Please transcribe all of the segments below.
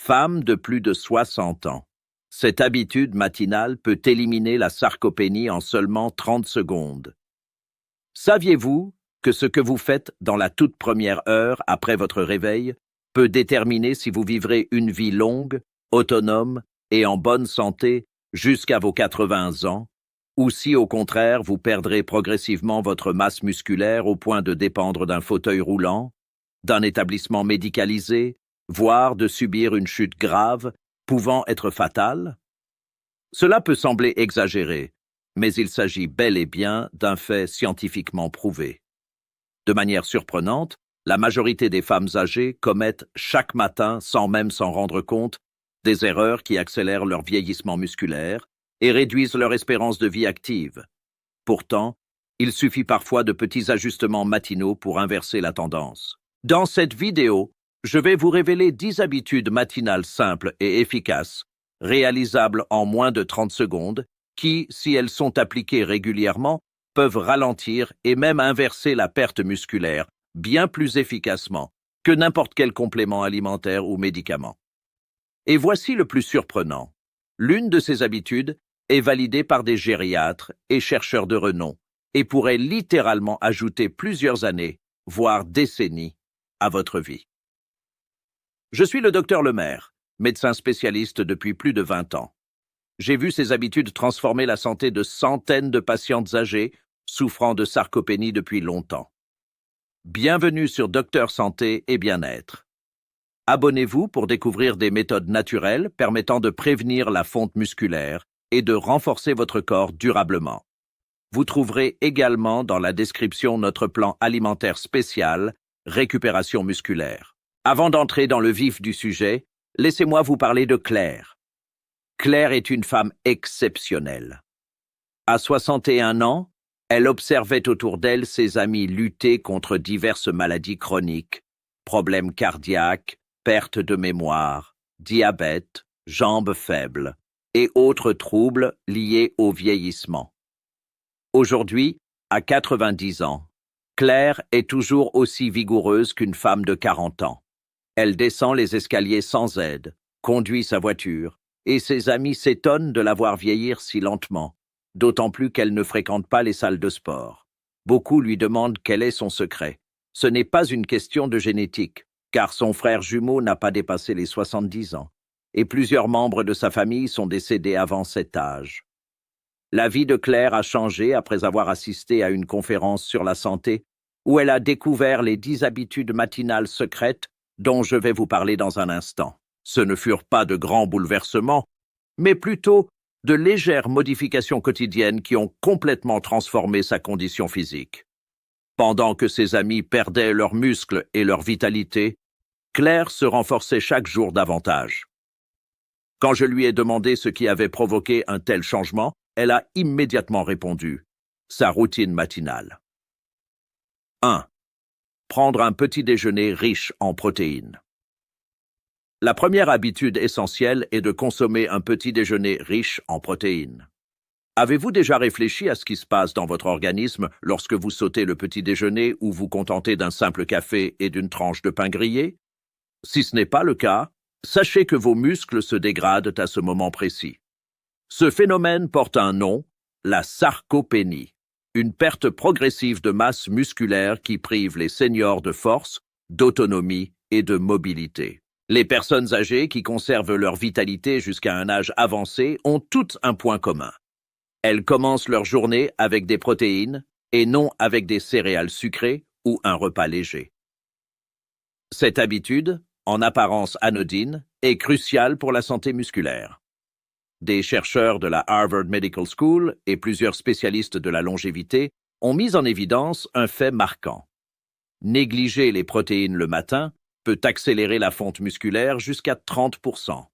Femme de plus de 60 ans. Cette habitude matinale peut éliminer la sarcopénie en seulement 30 secondes. Saviez-vous que ce que vous faites dans la toute première heure après votre réveil peut déterminer si vous vivrez une vie longue, autonome et en bonne santé jusqu'à vos 80 ans, ou si au contraire vous perdrez progressivement votre masse musculaire au point de dépendre d'un fauteuil roulant, d'un établissement médicalisé, voire de subir une chute grave pouvant être fatale? Cela peut sembler exagéré, mais il s'agit bel et bien d'un fait scientifiquement prouvé. De manière surprenante, la majorité des femmes âgées commettent chaque matin, sans même s'en rendre compte, des erreurs qui accélèrent leur vieillissement musculaire et réduisent leur espérance de vie active. Pourtant, il suffit parfois de petits ajustements matinaux pour inverser la tendance. Dans cette vidéo, je vais vous révéler 10 habitudes matinales simples et efficaces, réalisables en moins de 30 secondes, qui, si elles sont appliquées régulièrement, peuvent ralentir et même inverser la perte musculaire bien plus efficacement que n'importe quel complément alimentaire ou médicament. Et voici le plus surprenant. L'une de ces habitudes est validée par des gériatres et chercheurs de renom et pourrait littéralement ajouter plusieurs années, voire décennies, à votre vie. Je suis le docteur Lemaire, médecin spécialiste depuis plus de 20 ans. J'ai vu ces habitudes transformer la santé de centaines de patientes âgées souffrant de sarcopénie depuis longtemps. Bienvenue sur Docteur Santé et Bien-être. Abonnez-vous pour découvrir des méthodes naturelles permettant de prévenir la fonte musculaire et de renforcer votre corps durablement. Vous trouverez également dans la description notre plan alimentaire spécial Récupération musculaire. Avant d'entrer dans le vif du sujet, laissez-moi vous parler de Claire. Claire est une femme exceptionnelle. À 61 ans, elle observait autour d'elle ses amis lutter contre diverses maladies chroniques, problèmes cardiaques, perte de mémoire, diabète, jambes faibles et autres troubles liés au vieillissement. Aujourd'hui, à 90 ans, Claire est toujours aussi vigoureuse qu'une femme de 40 ans. Elle descend les escaliers sans aide, conduit sa voiture, et ses amis s'étonnent de la voir vieillir si lentement, d'autant plus qu'elle ne fréquente pas les salles de sport. Beaucoup lui demandent quel est son secret. Ce n'est pas une question de génétique, car son frère jumeau n'a pas dépassé les 70 ans, et plusieurs membres de sa famille sont décédés avant cet âge. La vie de Claire a changé après avoir assisté à une conférence sur la santé, où elle a découvert les 10 habitudes matinales secrètes dont je vais vous parler dans un instant. Ce ne furent pas de grands bouleversements, mais plutôt de légères modifications quotidiennes qui ont complètement transformé sa condition physique. Pendant que ses amis perdaient leurs muscles et leur vitalité, Claire se renforçait chaque jour davantage. Quand je lui ai demandé ce qui avait provoqué un tel changement, elle a immédiatement répondu « sa routine matinale ». 1. Prendre un petit déjeuner riche en protéines. La première habitude essentielle est de consommer un petit déjeuner riche en protéines. Avez-vous déjà réfléchi à ce qui se passe dans votre organisme lorsque vous sautez le petit déjeuner ou vous contentez d'un simple café et d'une tranche de pain grillé? Si ce n'est pas le cas, sachez que vos muscles se dégradent à ce moment précis. Ce phénomène porte un nom, la sarcopénie, une perte progressive de masse musculaire qui prive les seniors de force, d'autonomie et de mobilité. Les personnes âgées qui conservent leur vitalité jusqu'à un âge avancé ont toutes un point commun. Elles commencent leur journée avec des protéines et non avec des céréales sucrées ou un repas léger. Cette habitude, en apparence anodine, est cruciale pour la santé musculaire. Des chercheurs de la Harvard Medical School et plusieurs spécialistes de la longévité ont mis en évidence un fait marquant. Négliger les protéines le matin peut accélérer la fonte musculaire jusqu'à 30%.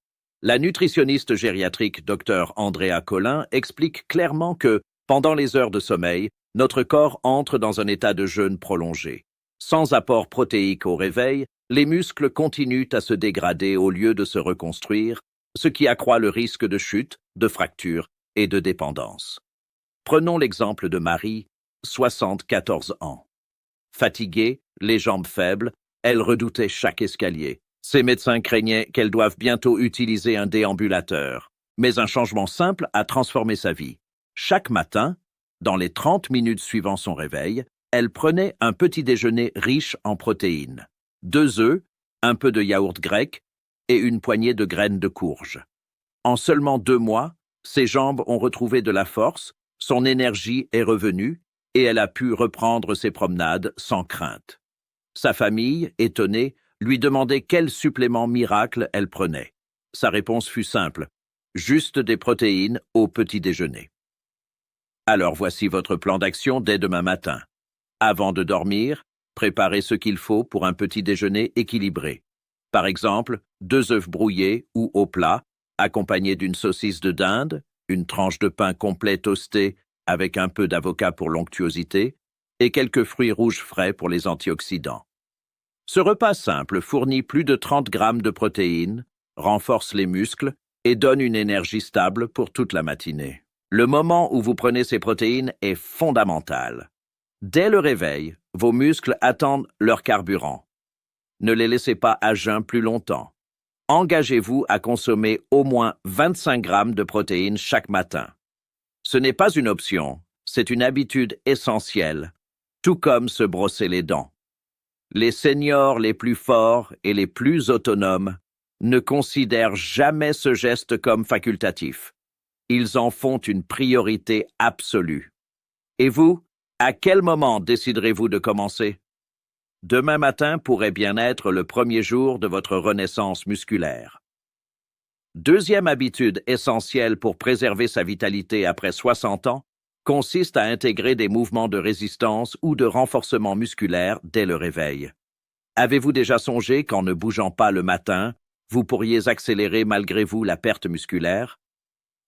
La nutritionniste gériatrique Dr Andrea Collin explique clairement que, pendant les heures de sommeil, notre corps entre dans un état de jeûne prolongé. Sans apport protéique au réveil, les muscles continuent à se dégrader au lieu de se reconstruire, ce qui accroît le risque de chute, de fracture et de dépendance. Prenons l'exemple de Marie, 74 ans. Fatiguée, les jambes faibles, elle redoutait chaque escalier, Ces médecins craignaient qu'elle doive bientôt utiliser un déambulateur. Mais un changement simple a transformé sa vie. Chaque matin, dans les 30 minutes suivant son réveil, elle prenait un petit déjeuner riche en protéines, 2 œufs, un peu de yaourt grec et une poignée de graines de courge. En seulement 2 mois, ses jambes ont retrouvé de la force, son énergie est revenue et elle a pu reprendre ses promenades sans crainte. Sa famille, étonnée, lui demandait quel supplément miracle elle prenait. Sa réponse fut simple: juste des protéines au petit déjeuner. Alors voici votre plan d'action dès demain matin. Avant de dormir, préparez ce qu'il faut pour un petit déjeuner équilibré. Par exemple, 2 œufs brouillés ou au plat, accompagnés d'une saucisse de dinde, une tranche de pain complet toasté avec un peu d'avocat pour l'onctuosité, et quelques fruits rouges frais pour les antioxydants. Ce repas simple fournit plus de 30 grammes de protéines, renforce les muscles et donne une énergie stable pour toute la matinée. Le moment où vous prenez ces protéines est fondamental. Dès le réveil, vos muscles attendent leur carburant. Ne les laissez pas à jeun plus longtemps. Engagez-vous à consommer au moins 25 grammes de protéines chaque matin. Ce n'est pas une option, c'est une habitude essentielle, tout comme se brosser les dents. Les seniors les plus forts et les plus autonomes ne considèrent jamais ce geste comme facultatif. Ils en font une priorité absolue. Et vous, à quel moment déciderez-vous de commencer? Demain matin pourrait bien être le premier jour de votre renaissance musculaire. Deuxième habitude essentielle pour préserver sa vitalité après 60 ans consiste à intégrer des mouvements de résistance ou de renforcement musculaire dès le réveil. Avez-vous déjà songé qu'en ne bougeant pas le matin, vous pourriez accélérer malgré vous la perte musculaire?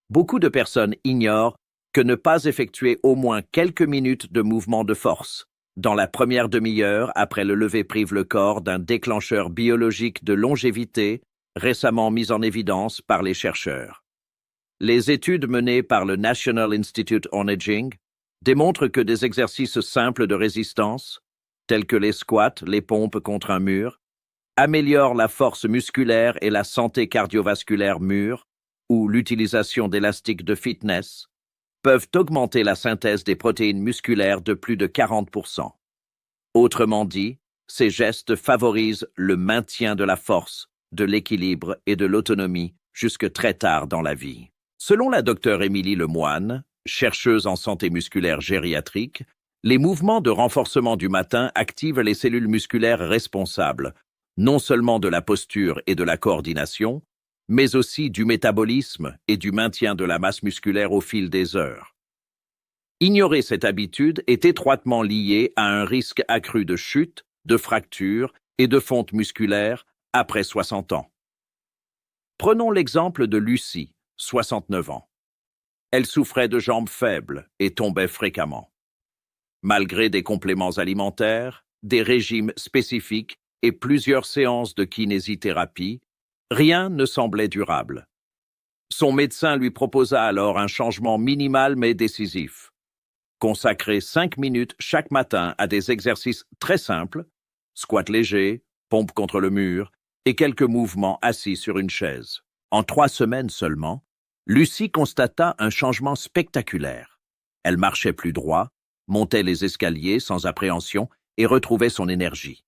Beaucoup de personnes ignorent que ne pas effectuer au moins quelques minutes de mouvement de force dans la première demi-heure après le lever prive le corps d'un déclencheur biologique de longévité récemment mis en évidence par les chercheurs. Les études menées par le National Institute on Aging démontrent que des exercices simples de résistance, tels que les squats, les pompes contre un mur, améliorent la force musculaire et la santé cardiovasculaire mûre, ou l'utilisation d'élastiques de fitness, peuvent augmenter la synthèse des protéines musculaires de plus de 40%. Autrement dit, ces gestes favorisent le maintien de la force, de l'équilibre et de l'autonomie jusque très tard dans la vie. Selon la docteure Émilie Lemoine, chercheuse en santé musculaire gériatrique, les mouvements de renforcement du matin activent les cellules musculaires responsables, non seulement de la posture et de la coordination, mais aussi du métabolisme et du maintien de la masse musculaire au fil des heures. Ignorer cette habitude est étroitement lié à un risque accru de chute, de fracture et de fonte musculaire après 60 ans. Prenons l'exemple de Lucie, 69 ans. Elle souffrait de jambes faibles et tombait fréquemment. Malgré des compléments alimentaires, des régimes spécifiques et plusieurs séances de kinésithérapie, rien ne semblait durable. Son médecin lui proposa alors un changement minimal mais décisif. Consacrer 5 minutes chaque matin à des exercices très simples, squat léger, pompe contre le mur et quelques mouvements assis sur une chaise. En 3 semaines seulement, Lucie constata un changement spectaculaire. Elle marchait plus droit, montait les escaliers sans appréhension et retrouvait son énergie.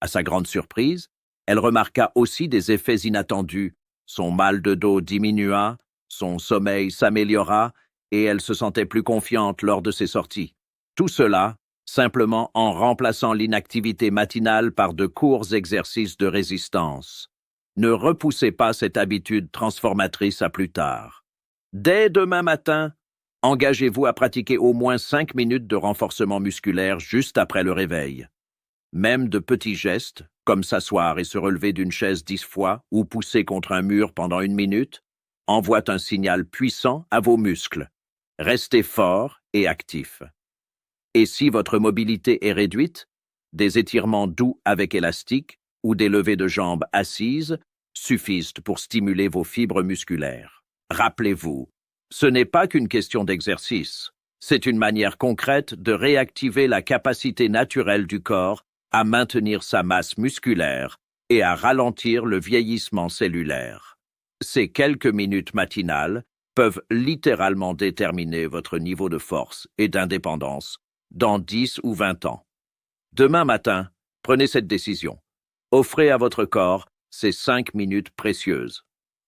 À sa grande surprise, elle remarqua aussi des effets inattendus. Son mal de dos diminua, son sommeil s'améliora et elle se sentait plus confiante lors de ses sorties. Tout cela simplement en remplaçant l'inactivité matinale par de courts exercices de résistance. Ne repoussez pas cette habitude transformatrice à plus tard. Dès demain matin, engagez-vous à pratiquer au moins 5 minutes de renforcement musculaire juste après le réveil. Même de petits gestes, comme s'asseoir et se relever d'une chaise 10 fois ou pousser contre un mur pendant 1 minute, envoient un signal puissant à vos muscles. Restez fort et actif. Et si votre mobilité est réduite, des étirements doux avec élastique ou des levées de jambes assises suffisent pour stimuler vos fibres musculaires. Rappelez-vous, ce n'est pas qu'une question d'exercice, c'est une manière concrète de réactiver la capacité naturelle du corps à maintenir sa masse musculaire et à ralentir le vieillissement cellulaire. Ces quelques minutes matinales peuvent littéralement déterminer votre niveau de force et d'indépendance dans 10 ou 20 ans. Demain matin, prenez cette décision. Offrez à votre corps ces 5 minutes précieuses.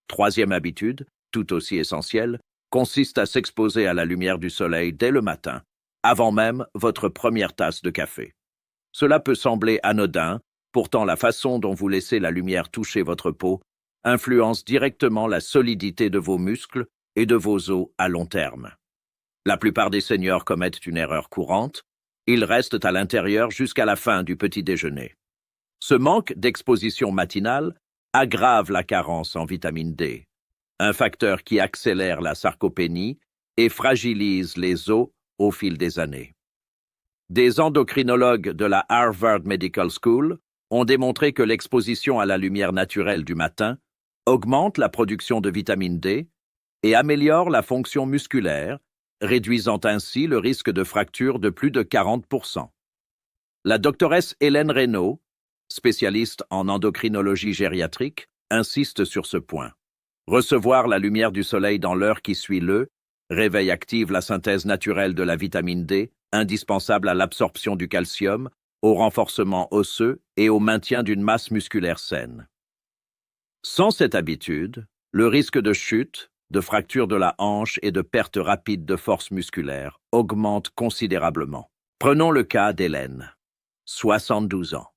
Troisième habitude, tout aussi essentielle, consiste à s'exposer à la lumière du soleil dès le matin, avant même votre première tasse de café. Cela peut sembler anodin, pourtant la façon dont vous laissez la lumière toucher votre peau influence directement la solidité de vos muscles et de vos os à long terme. La plupart des seniors commettent une erreur courante, ils restent à l'intérieur jusqu'à la fin du petit déjeuner. Ce manque d'exposition matinale aggrave la carence en vitamine D, un facteur qui accélère la sarcopénie et fragilise les os au fil des années. Des endocrinologues de la Harvard Medical School ont démontré que l'exposition à la lumière naturelle du matin augmente la production de vitamine D et améliore la fonction musculaire, réduisant ainsi le risque de fracture de plus de 40%. La doctoresse Hélène Reynaud, spécialiste en endocrinologie gériatrique, insiste sur ce point. Recevoir la lumière du soleil dans l'heure qui suit le réveil active la synthèse naturelle de la vitamine D, indispensable à l'absorption du calcium, au renforcement osseux et au maintien d'une masse musculaire saine. Sans cette habitude, le risque de chute, de fracture de la hanche et de perte rapide de force musculaire augmente considérablement. Prenons le cas d'Hélène, 72 ans.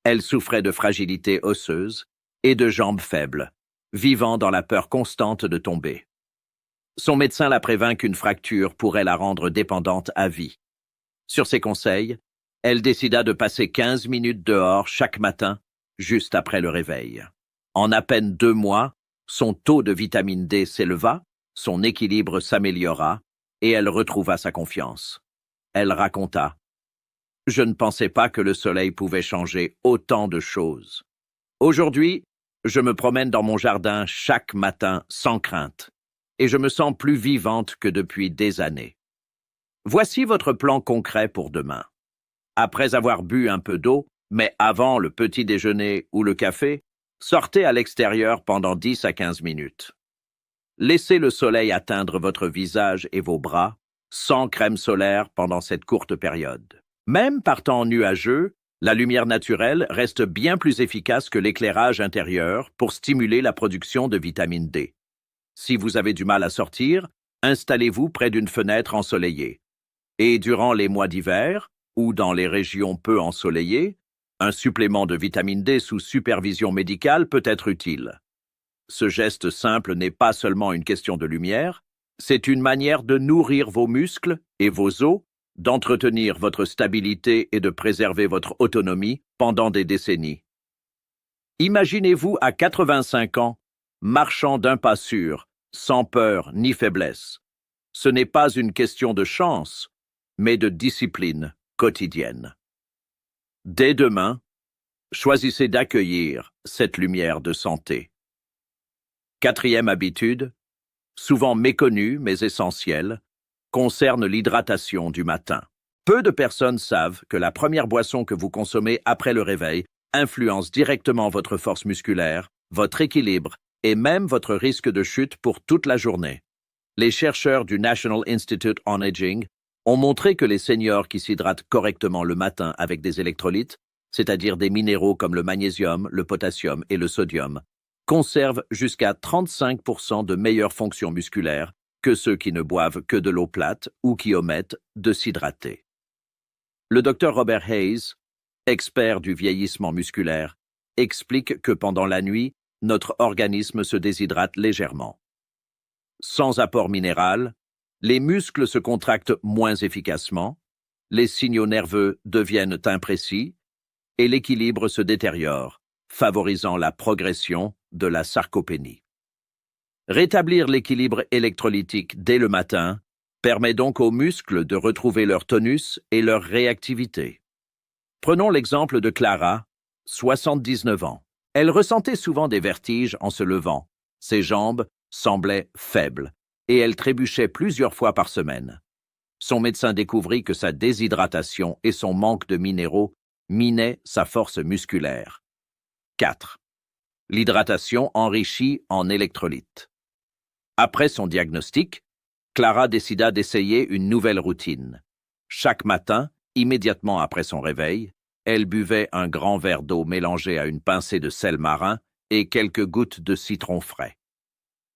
Elle souffrait de fragilité osseuse et de jambes faibles, vivant dans la peur constante de tomber. Son médecin la prévint qu'une fracture pourrait la rendre dépendante à vie. Sur ses conseils, elle décida de passer 15 minutes dehors chaque matin, juste après le réveil. En à peine 2 mois, son taux de vitamine D s'éleva, son équilibre s'améliora et elle retrouva sa confiance. Elle raconta: « Je ne pensais pas que le soleil pouvait changer autant de choses. Aujourd'hui, je me promène dans mon jardin chaque matin sans crainte et je me sens plus vivante que depuis des années. » Voici votre plan concret pour demain. Après avoir bu un peu d'eau, mais avant le petit déjeuner ou le café, sortez à l'extérieur pendant 10 à 15 minutes. Laissez le soleil atteindre votre visage et vos bras, sans crème solaire pendant cette courte période. Même par temps nuageux, la lumière naturelle reste bien plus efficace que l'éclairage intérieur pour stimuler la production de vitamine D. Si vous avez du mal à sortir, installez-vous près d'une fenêtre ensoleillée. Et durant les mois d'hiver, ou dans les régions peu ensoleillées, un supplément de vitamine D sous supervision médicale peut être utile. Ce geste simple n'est pas seulement une question de lumière, c'est une manière de nourrir vos muscles et vos os, d'entretenir votre stabilité et de préserver votre autonomie pendant des décennies. Imaginez-vous à 85 ans, marchant d'un pas sûr, sans peur ni faiblesse. Ce n'est pas une question de chance, mais de discipline quotidienne. Dès demain, choisissez d'accueillir cette lumière de santé. Quatrième habitude, souvent méconnue mais essentielle, concerne l'hydratation du matin. Peu de personnes savent que la première boisson que vous consommez après le réveil influence directement votre force musculaire, votre équilibre et même votre risque de chute pour toute la journée. Les chercheurs du National Institute on Aging ont montré que les seniors qui s'hydratent correctement le matin avec des électrolytes, c'est-à-dire des minéraux comme le magnésium, le potassium et le sodium, conservent jusqu'à 35% de meilleures fonctions musculaires que ceux qui ne boivent que de l'eau plate ou qui omettent de s'hydrater. Le Dr Robert Hayes, expert du vieillissement musculaire, explique que pendant la nuit, notre organisme se déshydrate légèrement. Sans apport minéral, les muscles se contractent moins efficacement, les signaux nerveux deviennent imprécis et l'équilibre se détériore, favorisant la progression de la sarcopénie. Rétablir l'équilibre électrolytique dès le matin permet donc aux muscles de retrouver leur tonus et leur réactivité. Prenons l'exemple de Clara, 79 ans. Elle ressentait souvent des vertiges en se levant. Ses jambes semblaient faibles et elle trébuchait plusieurs fois par semaine. Son médecin découvrit que sa déshydratation et son manque de minéraux minaient sa force musculaire. 4. L'hydratation enrichie en électrolytes. Après son diagnostic, Clara décida d'essayer une nouvelle routine. Chaque matin, immédiatement après son réveil, elle buvait un grand verre d'eau mélangé à une pincée de sel marin et quelques gouttes de citron frais.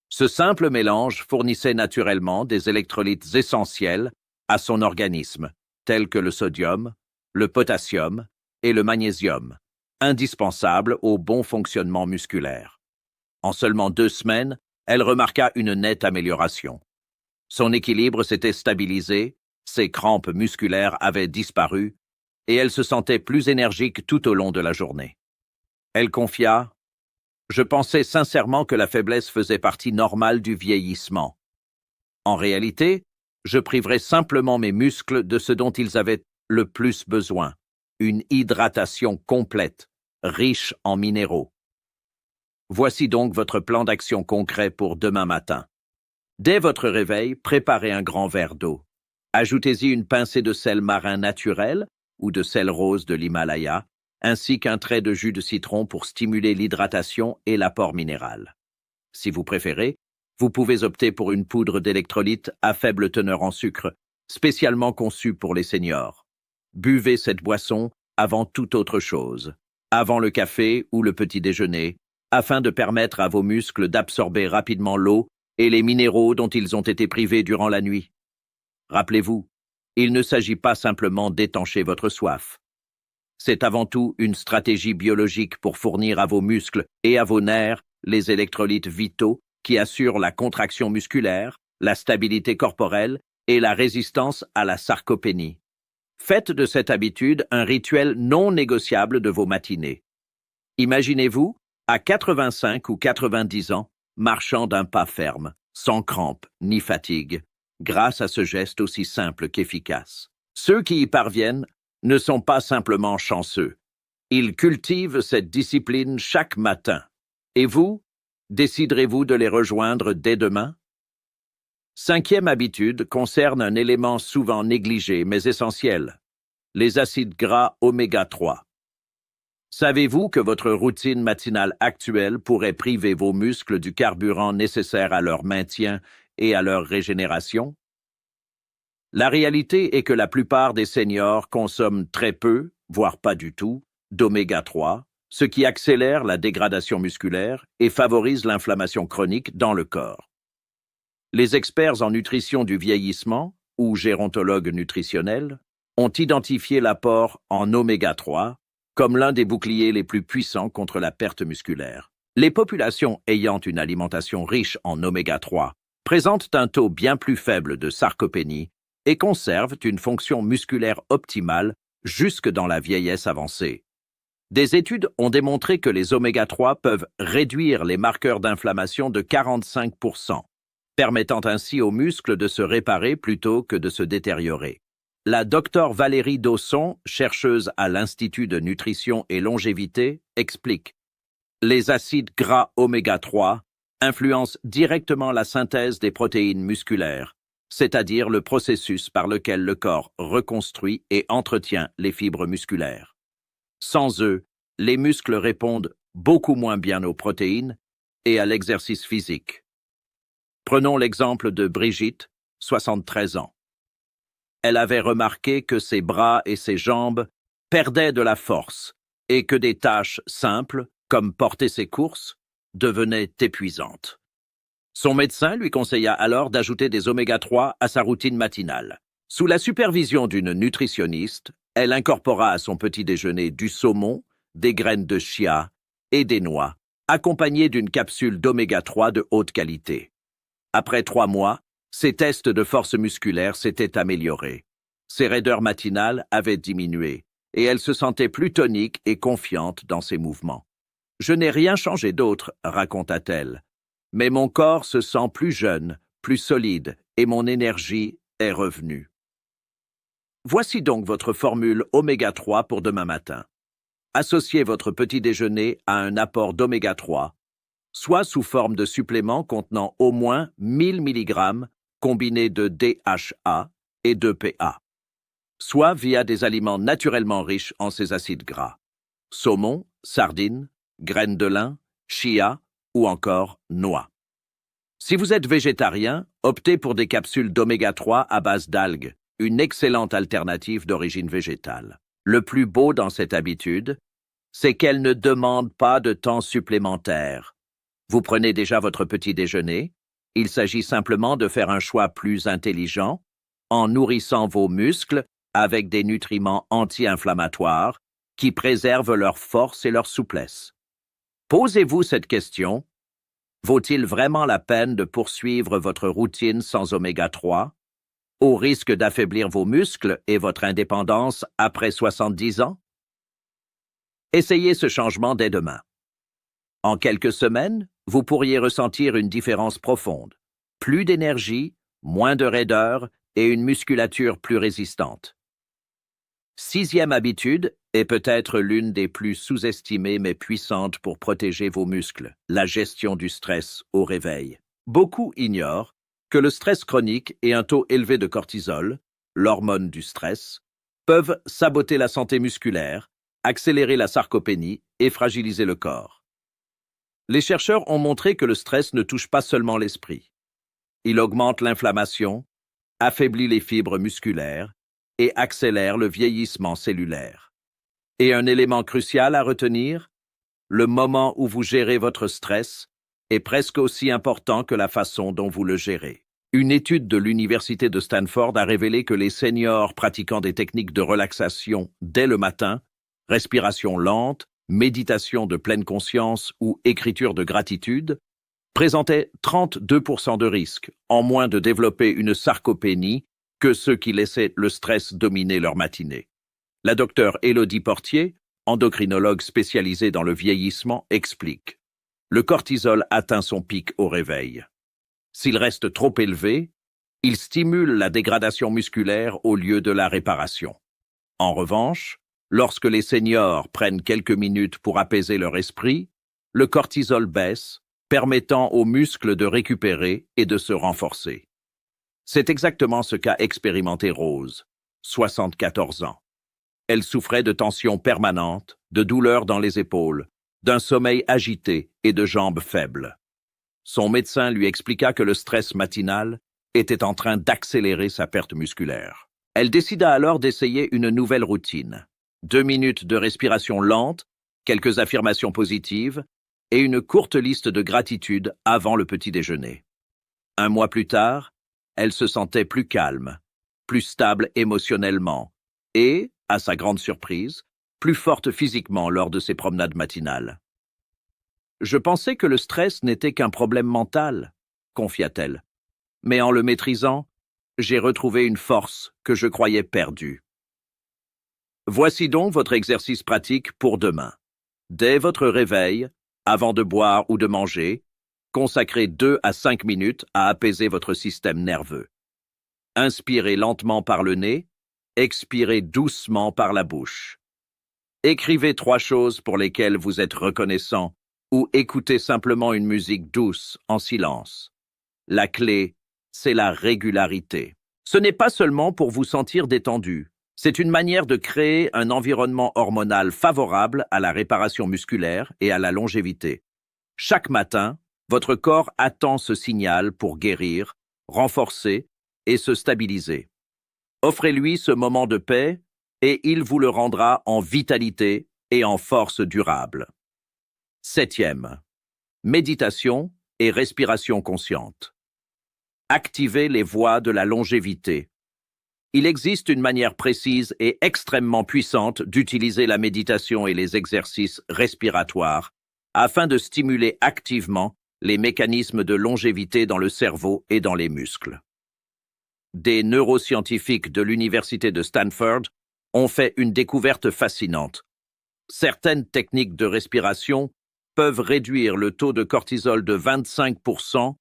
Ce simple mélange fournissait naturellement des électrolytes essentiels à son organisme, tels que le sodium, le potassium et le magnésium, indispensables au bon fonctionnement musculaire. En seulement 2 semaines, elle remarqua une nette amélioration. Son équilibre s'était stabilisé, ses crampes musculaires avaient disparu, et elle se sentait plus énergique tout au long de la journée. Elle confia: « Je pensais sincèrement que la faiblesse faisait partie normale du vieillissement. En réalité, je priverais simplement mes muscles de ce dont ils avaient le plus besoin, une hydratation complète, riche en minéraux. » Voici donc votre plan d'action concret pour demain matin. Dès votre réveil, préparez un grand verre d'eau. Ajoutez-y une pincée de sel marin naturel ou de sel rose de l'Himalaya, ainsi qu'un trait de jus de citron pour stimuler l'hydratation et l'apport minéral. Si vous préférez, vous pouvez opter pour une poudre d'électrolyte à faible teneur en sucre, spécialement conçue pour les seniors. Buvez cette boisson avant toute autre chose, avant le café ou le petit déjeuner, afin de permettre à vos muscles d'absorber rapidement l'eau et les minéraux dont ils ont été privés durant la nuit. Rappelez-vous, il ne s'agit pas simplement d'étancher votre soif. C'est avant tout une stratégie biologique pour fournir à vos muscles et à vos nerfs les électrolytes vitaux qui assurent la contraction musculaire, la stabilité corporelle et la résistance à la sarcopénie. Faites de cette habitude un rituel non négociable de vos matinées. Imaginez-vous, à 85 ou 90 ans, marchant d'un pas ferme, sans crampes ni fatigue, grâce à ce geste aussi simple qu'efficace. Ceux qui y parviennent ne sont pas simplement chanceux. Ils cultivent cette discipline chaque matin. Et vous, déciderez-vous de les rejoindre dès demain? 5e habitude concerne un élément souvent négligé mais essentiel, les acides gras oméga 3. Savez-vous que votre routine matinale actuelle pourrait priver vos muscles du carburant nécessaire à leur maintien et à leur régénération? La réalité est que la plupart des seniors consomment très peu, voire pas du tout, d'oméga 3, ce qui accélère la dégradation musculaire et favorise l'inflammation chronique dans le corps. Les experts en nutrition du vieillissement, ou gérontologues nutritionnels, ont identifié l'apport en oméga 3 comme l'un des boucliers les plus puissants contre la perte musculaire. Les populations ayant une alimentation riche en oméga 3 présentent un taux bien plus faible de sarcopénie et conservent une fonction musculaire optimale jusque dans la vieillesse avancée. Des études ont démontré que les oméga 3 peuvent réduire les marqueurs d'inflammation de 45%, permettant ainsi aux muscles de se réparer plutôt que de se détériorer. La Dr Valérie Dawson, chercheuse à l'Institut de nutrition et longévité, explique: les acides gras oméga 3 influencent directement la synthèse des protéines musculaires, c'est-à-dire le processus par lequel le corps reconstruit et entretient les fibres musculaires. Sans eux, les muscles répondent beaucoup moins bien aux protéines et à l'exercice physique. Prenons l'exemple de Brigitte, 73 ans. Elle avait remarqué que ses bras et ses jambes perdaient de la force et que des tâches simples, comme porter ses courses, devenaient épuisantes. Son médecin lui conseilla alors d'ajouter des oméga 3 à sa routine matinale. Sous la supervision d'une nutritionniste, elle incorpora à son petit déjeuner du saumon, des graines de chia et des noix, accompagnées d'une capsule d'oméga 3 de haute qualité. Après 3 mois, ses tests de force musculaire s'étaient améliorés. Ses raideurs matinales avaient diminué et elle se sentait plus tonique et confiante dans ses mouvements. « Je n'ai rien changé d'autre, raconta-t-elle, mais mon corps se sent plus jeune, plus solide et mon énergie est revenue. » Voici donc votre formule oméga 3 pour demain matin. Associez votre petit déjeuner à un apport d'oméga 3, soit sous forme de supplément contenant au moins 1000 mg combinés de DHA et d'EPA, soit via des aliments naturellement riches en ces acides gras. Saumon, sardines, graines de lin, chia ou encore noix. Si vous êtes végétarien, optez pour des capsules d'oméga 3 à base d'algues, une excellente alternative d'origine végétale. Le plus beau dans cette habitude, c'est qu'elle ne demande pas de temps supplémentaire. Vous prenez déjà votre petit déjeuner, il s'agit simplement de faire un choix plus intelligent en nourrissant vos muscles avec des nutriments anti-inflammatoires qui préservent leur force et leur souplesse. Posez-vous cette question. Vaut-il vraiment la peine de poursuivre votre routine sans oméga 3, au risque d'affaiblir vos muscles et votre indépendance après 70 ans? Essayez ce changement dès demain. En quelques semaines, vous pourriez ressentir une différence profonde. Plus d'énergie, moins de raideur et une musculature plus résistante. Sixième habitude est peut-être l'une des plus sous-estimées mais puissantes pour protéger vos muscles, la gestion du stress au réveil. Beaucoup ignorent que le stress chronique et un taux élevé de cortisol, l'hormone du stress, peuvent saboter la santé musculaire, accélérer la sarcopénie et fragiliser le corps. Les chercheurs ont montré que le stress ne touche pas seulement l'esprit. Il augmente l'inflammation, affaiblit les fibres musculaires et accélère le vieillissement cellulaire. Et un élément crucial à retenir, le moment où vous gérez votre stress est presque aussi important que la façon dont vous le gérez. Une étude de l'Université de Stanford a révélé que les seniors pratiquant des techniques de relaxation dès le matin, respiration lente, méditation de pleine conscience ou écriture de gratitude, présentaient 32% de risque en moins de développer une sarcopénie que ceux qui laissaient le stress dominer leur matinée. La docteure Élodie Portier, endocrinologue spécialisée dans le vieillissement, explique: le cortisol atteint son pic au réveil. S'il reste trop élevé, il stimule la dégradation musculaire au lieu de la réparation. En revanche, lorsque les seniors prennent quelques minutes pour apaiser leur esprit, le cortisol baisse, permettant aux muscles de récupérer et de se renforcer. C'est exactement ce qu'a expérimenté Rose, 74 ans. Elle souffrait de tensions permanentes, de douleurs dans les épaules, d'un sommeil agité et de jambes faibles. Son médecin lui expliqua que le stress matinal était en train d'accélérer sa perte musculaire. Elle décida alors d'essayer une nouvelle routine. 2 minutes de respiration lente, quelques affirmations positives et une courte liste de gratitude avant le petit déjeuner. 1 mois plus tard, elle se sentait plus calme, plus stable émotionnellement et, à sa grande surprise, plus forte physiquement lors de ses promenades matinales. « Je pensais que le stress n'était qu'un problème mental, » confia-t-elle. « Mais en le maîtrisant, j'ai retrouvé une force que je croyais perdue. » Voici donc votre exercice pratique pour demain. Dès votre réveil, avant de boire ou de manger, consacrez 2 à 5 minutes à apaiser votre système nerveux. Inspirez lentement par le nez, expirez doucement par la bouche. Écrivez 3 choses pour lesquelles vous êtes reconnaissant ou écoutez simplement une musique douce en silence. La clé, c'est la régularité. Ce n'est pas seulement pour vous sentir détendu. C'est une manière de créer un environnement hormonal favorable à la réparation musculaire et à la longévité. Chaque matin, votre corps attend ce signal pour guérir, renforcer et se stabiliser. Offrez-lui ce moment de paix et il vous le rendra en vitalité et en force durable. 7e. Méditation et respiration consciente. Activez les voies de la longévité. Il existe une manière précise et extrêmement puissante d'utiliser la méditation et les exercices respiratoires afin de stimuler activement les mécanismes de longévité dans le cerveau et dans les muscles. Des neuroscientifiques de l'Université de Stanford ont fait une découverte fascinante. Certaines techniques de respiration peuvent réduire le taux de cortisol de 25%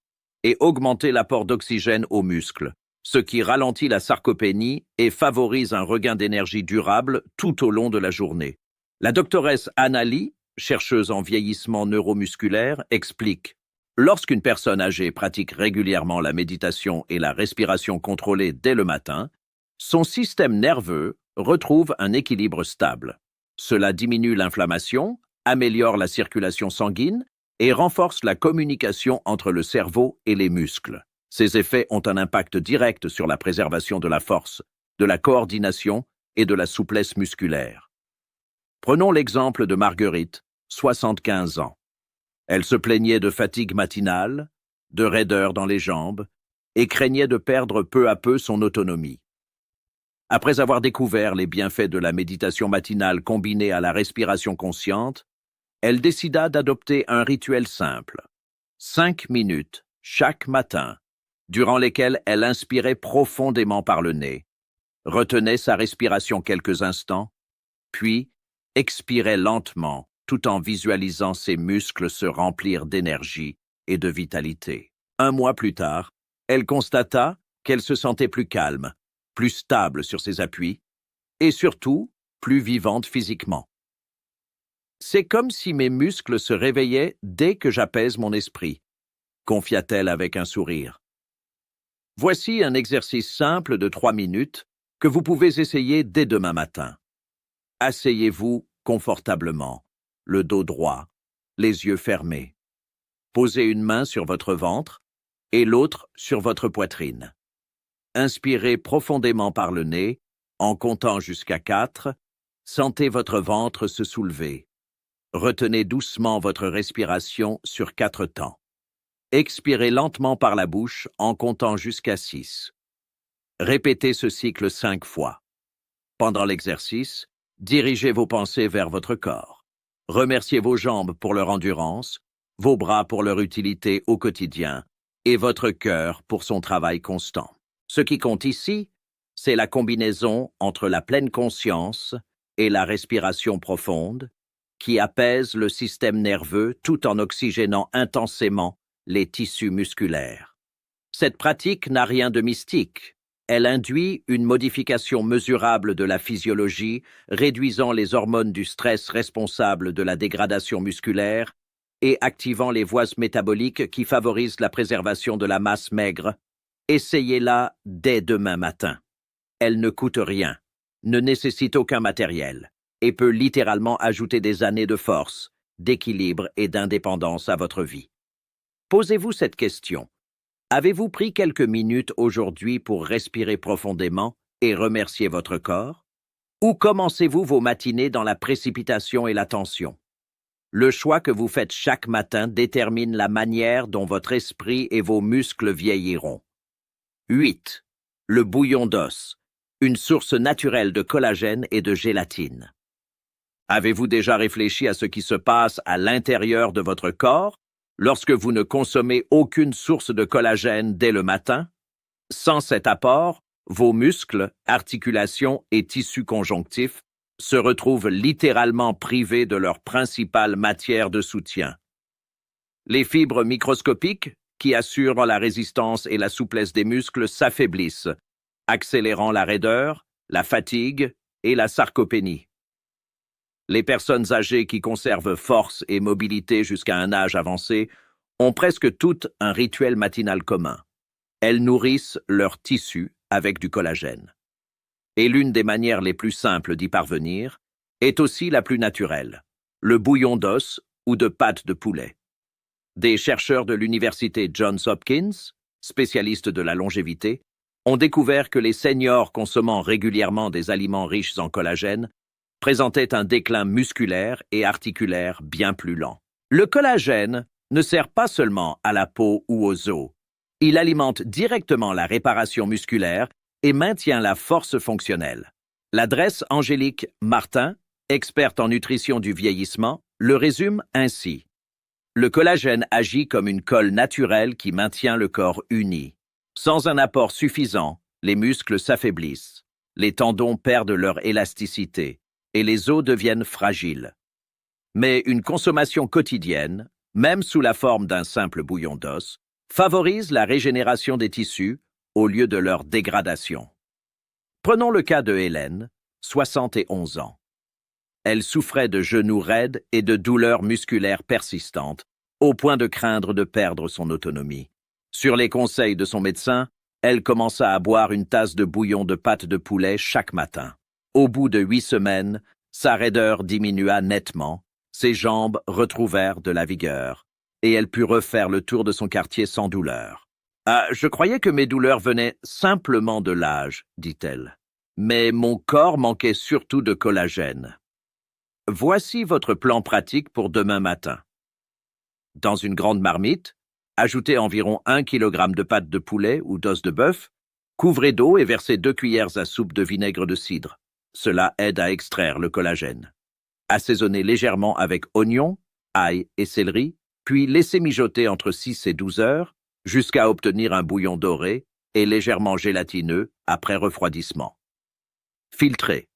et augmenter l'apport d'oxygène aux muscles, ce qui ralentit la sarcopénie et favorise un regain d'énergie durable tout au long de la journée. La doctoresse Anna Lee, chercheuse en vieillissement neuromusculaire, explique: lorsqu'une personne âgée pratique régulièrement la méditation et la respiration contrôlée dès le matin, son système nerveux retrouve un équilibre stable. Cela diminue l'inflammation, améliore la circulation sanguine et renforce la communication entre le cerveau et les muscles. Ces effets ont un impact direct sur la préservation de la force, de la coordination et de la souplesse musculaire. Prenons l'exemple de Marguerite, 75 ans. Elle se plaignait de fatigue matinale, de raideur dans les jambes et craignait de perdre peu à peu son autonomie. Après avoir découvert les bienfaits de la méditation matinale combinée à la respiration consciente, elle décida d'adopter un rituel simple. 5 minutes chaque matin, durant lesquelles elle inspirait profondément par le nez, retenait sa respiration quelques instants, puis expirait lentement tout en visualisant ses muscles se remplir d'énergie et de vitalité. 1 mois plus tard, elle constata qu'elle se sentait plus calme, plus stable sur ses appuis et surtout plus vivante physiquement. C'est comme si mes muscles se réveillaient dès que j'apaise mon esprit, confia-t-elle avec un sourire. Voici un exercice simple de 3 minutes que vous pouvez essayer dès demain matin. Asseyez-vous confortablement, le dos droit, les yeux fermés. Posez une main sur votre ventre et l'autre sur votre poitrine. Inspirez profondément par le nez, en comptant jusqu'à 4. Sentez votre ventre se soulever. Retenez doucement votre respiration sur 4 temps. Expirez lentement par la bouche en comptant jusqu'à 6. Répétez ce cycle 5 fois. Pendant l'exercice, dirigez vos pensées vers votre corps. Remerciez vos jambes pour leur endurance, vos bras pour leur utilité au quotidien et votre cœur pour son travail constant. Ce qui compte ici, c'est la combinaison entre la pleine conscience et la respiration profonde qui apaise le système nerveux tout en oxygénant intensément les tissus musculaires. Cette pratique n'a rien de mystique. Elle induit une modification mesurable de la physiologie, réduisant les hormones du stress responsables de la dégradation musculaire et activant les voies métaboliques qui favorisent la préservation de la masse maigre. Essayez-la dès demain matin. Elle ne coûte rien, ne nécessite aucun matériel et peut littéralement ajouter des années de force, d'équilibre et d'indépendance à votre vie. Posez-vous cette question. Avez-vous pris quelques minutes aujourd'hui pour respirer profondément et remercier votre corps? Ou commencez-vous vos matinées dans la précipitation et la tension? Le choix que vous faites chaque matin détermine la manière dont votre esprit et vos muscles vieilliront. 8. Le bouillon d'os, une source naturelle de collagène et de gélatine. Avez-vous déjà réfléchi à ce qui se passe à l'intérieur de votre corps lorsque vous ne consommez aucune source de collagène dès le matin? Sans cet apport, vos muscles, articulations et tissus conjonctifs se retrouvent littéralement privés de leur principale matière de soutien. Les fibres microscopiques, qui assurent la résistance et la souplesse des muscles, s'affaiblissent, accélérant la raideur, la fatigue et la sarcopénie. Les personnes âgées qui conservent force et mobilité jusqu'à un âge avancé ont presque toutes un rituel matinal commun. Elles nourrissent leurs tissus avec du collagène. Et l'une des manières les plus simples d'y parvenir est aussi la plus naturelle, le bouillon d'os ou de pâte de poulet. Des chercheurs de l'université Johns Hopkins, spécialistes de la longévité, ont découvert que les seniors consommant régulièrement des aliments riches en collagène présentaient un déclin musculaire et articulaire bien plus lent. Le collagène ne sert pas seulement à la peau ou aux os. Il alimente directement la réparation musculaire et maintient la force fonctionnelle. L'adresse Angélique Martin, experte en nutrition du vieillissement, le résume ainsi. Le collagène agit comme une colle naturelle qui maintient le corps uni. Sans un apport suffisant, les muscles s'affaiblissent, les tendons perdent leur élasticité et les os deviennent fragiles. Mais une consommation quotidienne, même sous la forme d'un simple bouillon d'os, favorise la régénération des tissus au lieu de leur dégradation. Prenons le cas de Hélène, 71 ans. Elle souffrait de genoux raides et de douleurs musculaires persistantes, au point de craindre de perdre son autonomie. Sur les conseils de son médecin, elle commença à boire une tasse de bouillon de pâte de poulet chaque matin. Au bout de 8 semaines, sa raideur diminua nettement Ses jambes retrouvèrent de la vigueur, et elle put refaire le tour de son quartier sans douleur. « Ah, je croyais que mes douleurs venaient simplement de l'âge, dit-elle. Mais mon corps manquait surtout de collagène. Voici votre plan pratique pour demain matin. Dans une grande marmite, ajoutez environ 1 kg de pâte de poulet ou d'os de bœuf, couvrez d'eau et versez 2 cuillères à soupe de vinaigre de cidre. Cela aide à extraire le collagène. Assaisonnez légèrement avec oignons, ail et céleri, puis laissez mijoter entre 6 et 12 heures jusqu'à obtenir un bouillon doré et légèrement gélatineux après refroidissement. Filtrez,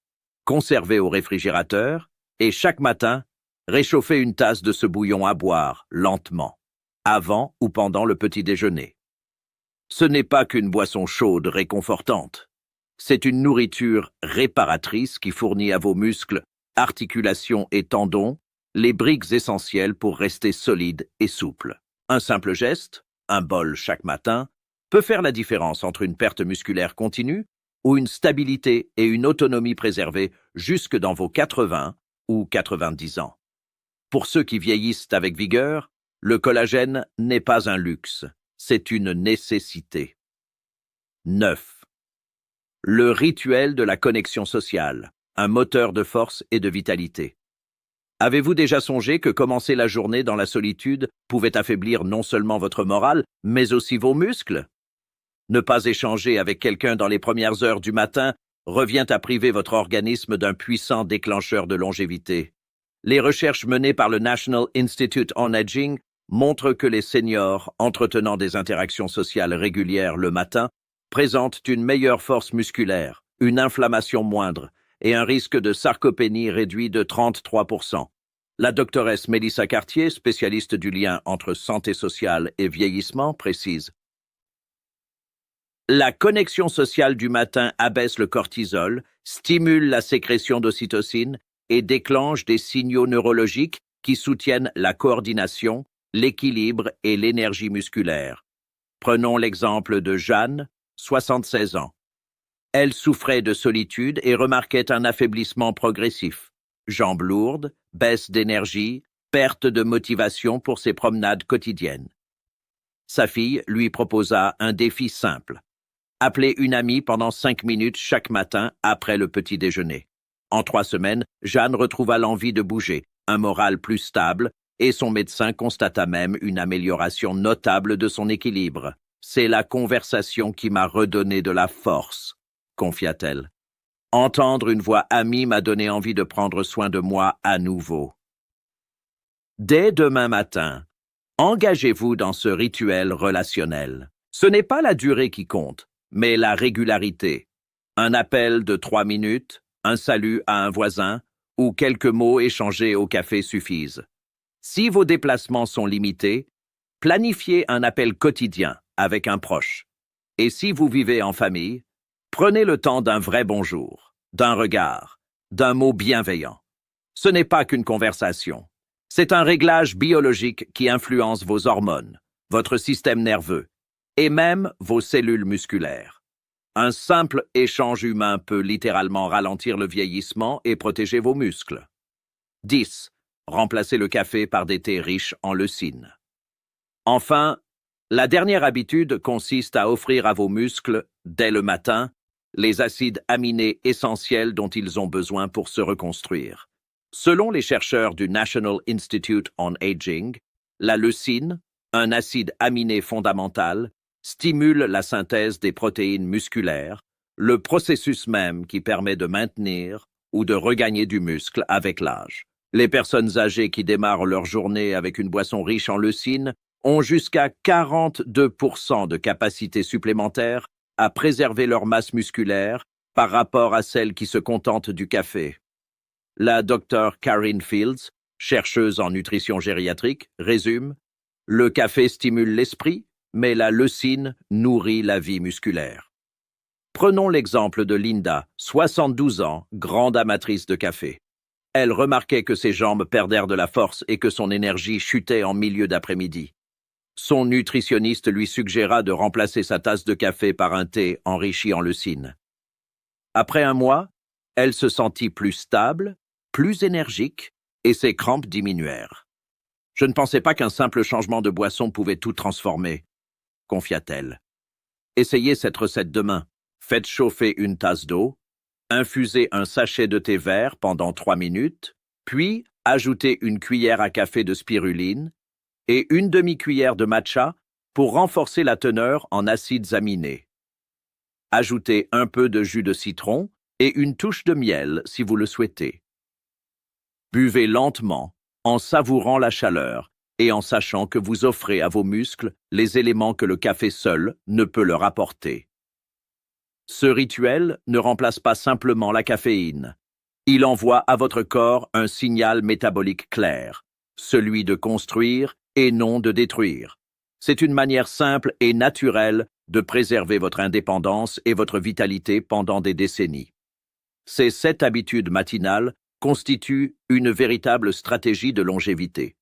conservez au réfrigérateur et chaque matin, réchauffez une tasse de ce bouillon à boire lentement, avant ou pendant le petit déjeuner. Ce n'est pas qu'une boisson chaude réconfortante. C'est une nourriture réparatrice qui fournit à vos muscles, articulations et tendons les briques essentielles pour rester solides et souples. Un simple geste, un bol chaque matin, peut faire la différence entre une perte musculaire continue ou une stabilité et une autonomie préservée jusque dans vos 80 ou 90 ans. Pour ceux qui vieillissent avec vigueur, le collagène n'est pas un luxe, c'est une nécessité. 9. Le rituel de la connexion sociale, un moteur de force et de vitalité. Avez-vous déjà songé que commencer la journée dans la solitude pouvait affaiblir non seulement votre morale, mais aussi vos muscles? Ne pas échanger avec quelqu'un dans les premières heures du matin revient à priver votre organisme d'un puissant déclencheur de longévité. Les recherches menées par le National Institute on Aging montrent que les seniors entretenant des interactions sociales régulières le matin présentent une meilleure force musculaire, une inflammation moindre et un risque de sarcopénie réduit de 33%. La doctoresse Mélissa Cartier, spécialiste du lien entre santé sociale et vieillissement, précise: la connexion sociale du matin abaisse le cortisol, stimule la sécrétion d'ocytocine et déclenche des signaux neurologiques qui soutiennent la coordination, l'équilibre et l'énergie musculaire. Prenons l'exemple de Jeanne, 76 ans. Elle souffrait de solitude et remarquait un affaiblissement progressif. Jambes lourdes, baisse d'énergie, perte de motivation pour ses promenades quotidiennes. Sa fille lui proposa un défi simple. Appeler une amie pendant 5 minutes chaque matin après le petit déjeuner. En 3 semaines, Jeanne retrouva l'envie de bouger, un moral plus stable, et son médecin constata même une amélioration notable de son équilibre. C'est la conversation qui m'a redonné de la force, confia-t-elle. Entendre une voix amie m'a donné envie de prendre soin de moi à nouveau. Dès demain matin, engagez-vous dans ce rituel relationnel. Ce n'est pas la durée qui compte, mais la régularité. Un appel de 3 minutes, un salut à un voisin ou quelques mots échangés au café suffisent. Si vos déplacements sont limités, planifiez un appel quotidien avec un proche. Et si vous vivez en famille, prenez le temps d'un vrai bonjour, d'un regard, d'un mot bienveillant. Ce n'est pas qu'une conversation. C'est un réglage biologique qui influence vos hormones, votre système nerveux et même vos cellules musculaires. Un simple échange humain peut littéralement ralentir le vieillissement et protéger vos muscles. 10. Remplacez le café par des thés riches en leucine. Enfin, la dernière habitude consiste à offrir à vos muscles, dès le matin, les acides aminés essentiels dont ils ont besoin pour se reconstruire. Selon les chercheurs du National Institute on Aging, la leucine, un acide aminé fondamental, stimule la synthèse des protéines musculaires, le processus même qui permet de maintenir ou de regagner du muscle avec l'âge. Les personnes âgées qui démarrent leur journée avec une boisson riche en leucine ont jusqu'à 42% de capacité supplémentaire à préserver leur masse musculaire par rapport à celles qui se contentent du café. La Dr. Karen Fields, chercheuse en nutrition gériatrique, résume: le café stimule l'esprit, mais la leucine nourrit la vie musculaire. Prenons l'exemple de Linda, 72 ans, grande amatrice de café. Elle remarquait que ses jambes perdèrent de la force et que son énergie chutait en milieu d'après-midi. Son nutritionniste lui suggéra de remplacer sa tasse de café par un thé enrichi en leucine. Après un mois, elle se sentit plus stable, plus énergique et ses crampes diminuèrent. Je ne pensais pas qu'un simple changement de boisson pouvait tout transformer, confia-t-elle. Essayez cette recette demain. Faites chauffer une tasse d'eau, infusez un sachet de thé vert pendant 3 minutes, puis ajoutez une cuillère à café de spiruline et une demi-cuillère de matcha pour renforcer la teneur en acides aminés. Ajoutez un peu de jus de citron et une touche de miel si vous le souhaitez. Buvez lentement, en savourant la chaleur et en sachant que vous offrez à vos muscles les éléments que le café seul ne peut leur apporter. Ce rituel ne remplace pas simplement la caféine. Il envoie à votre corps un signal métabolique clair, celui de construire et non de détruire. C'est une manière simple et naturelle de préserver votre indépendance et votre vitalité pendant des décennies. Ces 7 habitudes matinales constituent une véritable stratégie de longévité.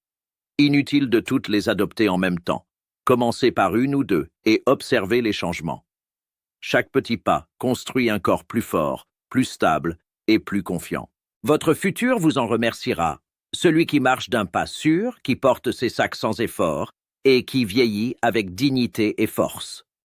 Inutile de toutes les adopter en même temps. Commencez par une ou deux et observez les changements. Chaque petit pas construit un corps plus fort, plus stable et plus confiant. Votre futur vous en remerciera. Celui qui marche d'un pas sûr, qui porte ses sacs sans effort et qui vieillit avec dignité et force.